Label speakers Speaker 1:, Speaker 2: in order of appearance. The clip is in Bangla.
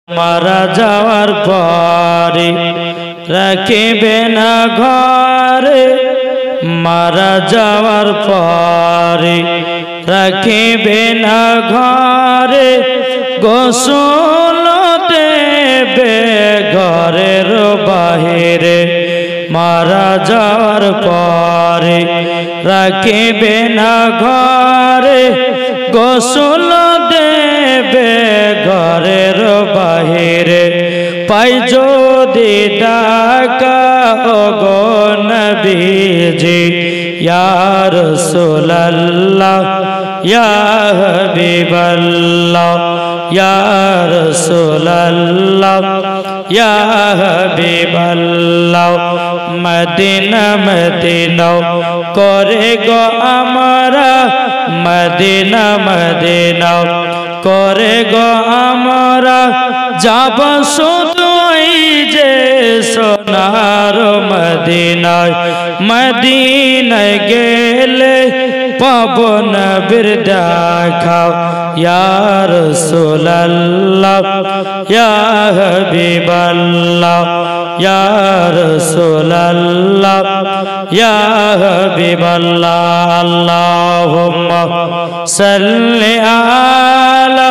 Speaker 1: মারা যাওয়ার পরে রাখিবে না ঘরে, মারা যাওয়ার পরে রাখিবে না ঘরে, গোসল দেবে ঘরের বাহিরে। মারা যাওয়ার পরে রাখিবে না ঘরে, গোসল দেবে ঘরের বাহিরে। পাই যদি ডাকা ওগো নবীজি, ইয়া রাসূলুল্লাহ ইয়া হাবিবাল্লাহ, ইয়া রাসূলুল্লাহ ইয়া হাবিবাল্লাহ। মদিনা মদিনা করে গো আমরা, মদিনা মদিনা করে গো আমরা, যাব শুধু এই যে সোনার মদিনায়। মদিনায় গেলে পাবো নবীর দেখা, ইয়া রাসূলুল্লাহ ইয়া হাবিবাল্লাহ, ইয়া রাসূলুল্লাহ ইয়া হাবিবাল্লাহ। আল্লাহুম্মা সাল্লি আলা